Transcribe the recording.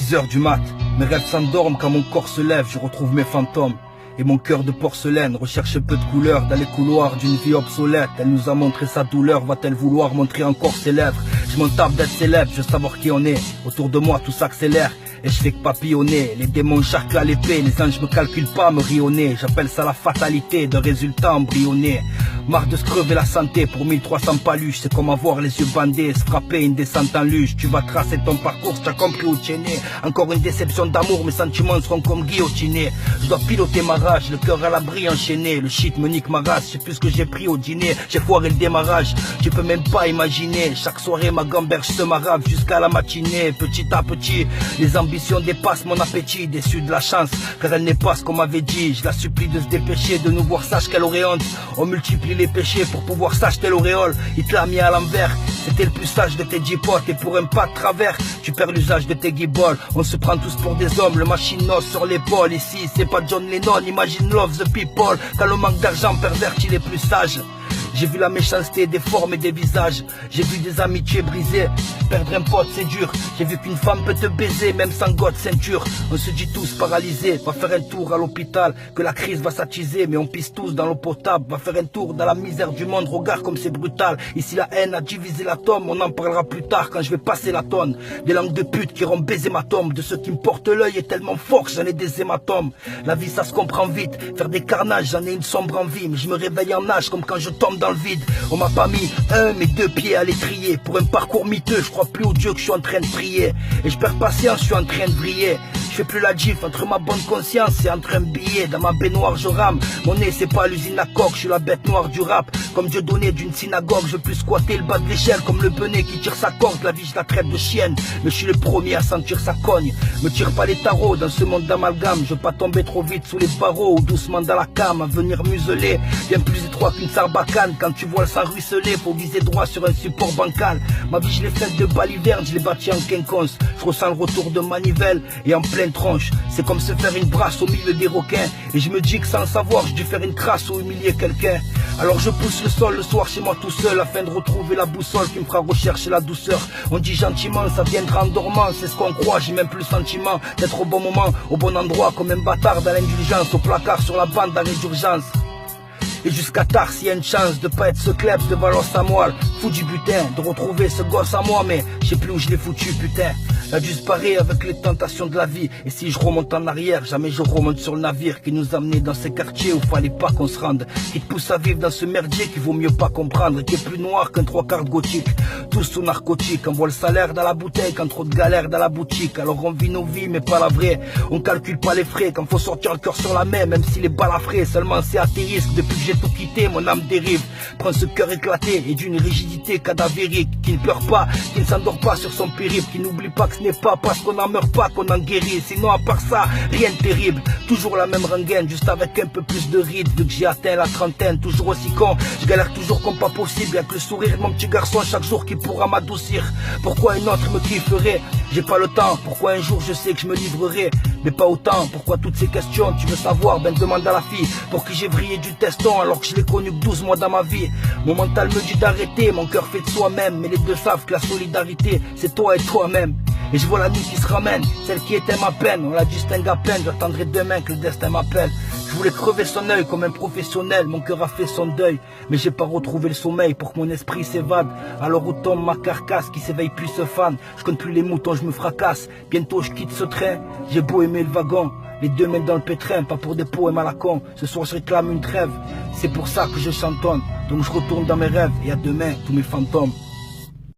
6 heures du mat, mes rêves s'endorment quand mon corps se lève, je retrouve mes fantômes. Et mon cœur de porcelaine recherche peu de couleurs dans les couloirs d'une vie obsolète. Elle nous a montré sa douleur, va-t-elle vouloir montrer encore ses lèvres? Je m'en tape d'être célèbre, je veux savoir qui on est. Autour de moi tout s'accélère et je fais que papillonner. Les démons charclent à l'épée, les anges me calculent pas, me rionner. J'appelle ça la fatalité de résultats embryonnés. Marre de se crever la santé pour 1300 paluches. C'est comme avoir les yeux bandés, se frapper une descente en luge. Tu vas tracer ton parcours, t'as compris où tu es né. Encore une déception d'amour, mes sentiments seront comme guillotinés. Je dois piloter ma rage, le cœur à l'abri enchaîné. Le shit me nique ma race, je sais plus ce que j'ai pris au dîner. J'ai foiré le démarrage, tu peux même pas imaginer. Chaque soirée ma gamberge se marave jusqu'à la matinée. Petit à petit, les ambitions dépassent mon appétit. Déçu de la chance, car elle n'est pas ce qu'on m'avait dit. Je la supplie de se dépêcher, de nous voir, sache qu'elle aurait honte. On multiplie les péchés pour pouvoir s'acheter l'auréole. Il te l'a mis à l'envers, c'était le plus sage de tes 10 potes. Et pour un pas de travers, tu perds l'usage de tes guibolles. On se prend tous pour des hommes, le machine-os sur l'épaule. Ici c'est pas John Lennon, imagine love the people. Quand le manque d'argent pervertit les plus sages. J'ai vu la méchanceté des formes et des visages. J'ai vu des amitiés brisées. Perdre un pote c'est dur. J'ai vu qu'une femme peut te baiser même sans gotte ceinture. On se dit tous paralysés. Va faire un tour à l'hôpital, que la crise va s'attiser. Mais on pisse tous dans l'eau potable. Va faire un tour dans la misère du monde. Regarde comme c'est brutal. Ici la haine a divisé l'atome. On en parlera plus tard quand je vais passer la tonne. Des langues de pute qui iront baiser ma tombe. De ceux qui me portent l'œil est tellement fort que j'en ai des hématomes. La vie ça se comprend vite. Faire des carnages j'en ai une sombre envie. Mais je me réveille en nage comme quand je tombe dans le vide. On m'a pas mis un mais 2 pieds à l'étrier. Pour un parcours miteux, je crois plus au Dieu que je suis en train de prier. Et je perds patience, je suis en train de briller. Je fais plus la gif entre ma bonne conscience et entre un billet. Dans ma baignoire je rame. Mon nez c'est pas l'usine à coque, je suis la bête noire du rap. Comme Dieu donné d'une synagogue, je veux plus squatter le bas de l'échelle. Comme le benet qui tire sa corde, la vie je la traite de chienne. Mais je suis le premier à sentir sa cogne. Me tire pas les tarots dans ce monde d'amalgame. Je veux pas tomber trop vite sous les barreaux ou doucement dans la came. À venir museler, bien plus étroit qu'une sarbacane. Quand tu vois le sang ruisseler, faut viser droit sur un support bancal. Ma vie je l'ai faite de baliverne, je l'ai bâtie en quinconce. Je ressens le retour de manivelle et en pleine tronche. C'est comme se faire une brasse au milieu des requins. Et je me dis que sans le savoir, j'ai dû faire une crasse ou humilier quelqu'un. Alors je pousse le sol le soir chez moi tout seul, afin de retrouver la boussole qui me fera rechercher la douceur. On dit gentiment, ça viendra en dormant, c'est ce qu'on croit. J'ai même plus le sentiment d'être au bon moment, au bon endroit, comme un bâtard dans l'indulgence, au placard sur la bande d'arrêt d'urgence. Et jusqu'à tard s'il y a une chance de pas être ce klebs de balance à moelle. Fou du butin, de retrouver ce gosse à moi. Mais je sais plus où je l'ai foutu putain. La disparaît avec les tentations de la vie. Et si je remonte en arrière, jamais je remonte sur le navire qui nous amenait dans ces quartiers où fallait pas qu'on se rende. Qui te pousse à vivre dans ce merdier qu'il vaut mieux pas comprendre. Qui est plus noir qu'un 3/4 gothique. Tous sous narcotique, on voit le salaire dans la bouteille quand trop de galères dans la boutique. Alors on vit nos vies mais pas la vraie. On calcule pas les frais quand faut sortir le cœur sur la main. Même si les balles à frais, seulement c'est à tes risques. Depuis que j'ai tout quitté, mon âme dérive. Prends ce cœur éclaté et d'une rigidité cadavérique. Qui ne pleure pas, qui ne s'endort pas sur son périple. Qui n'oublie pas que ce n'est pas parce qu'on n'en meurt pas qu'on en guérit. Sinon à part ça, rien de terrible. Toujours la même rengaine, juste avec un peu plus de rides. Vu que j'ai atteint la trentaine, toujours aussi con. Je galère toujours comme pas possible. Avec le sourire de mon petit garçon chaque jour qui pourra m'adoucir. Pourquoi une autre me kifferait? J'ai pas le temps. Pourquoi un jour je sais que je me livrerai, mais pas autant? Pourquoi toutes ces questions tu veux savoir? Ben demande à la fille pour qui j'ai vrillé du teston alors que je l'ai connu que 12 mois dans ma vie. Mon mental me dit d'arrêter, mon cœur fait de soi-même. Mais les deux savent que la solidarité c'est toi et toi-même. Et je vois la nuit qui se ramène, celle qui était ma peine. On la distingue à peine, j'attendrai demain que le destin m'appelle. Je voulais crever son œil comme un professionnel, mon cœur a fait son deuil. Mais j'ai pas retrouvé le sommeil pour que mon esprit s'évade. Alors où tombe ma carcasse qui s'éveille plus ce fan. Je compte plus les moutons, je me fracasse. Bientôt je quitte ce train, j'ai beau aimer le wagon. Les deux mains dans le pétrin, pas pour des poèmes à la con. Ce soir je réclame une trêve, c'est pour ça que je chantonne. Donc je retourne dans mes rêves et à demain tous mes fantômes.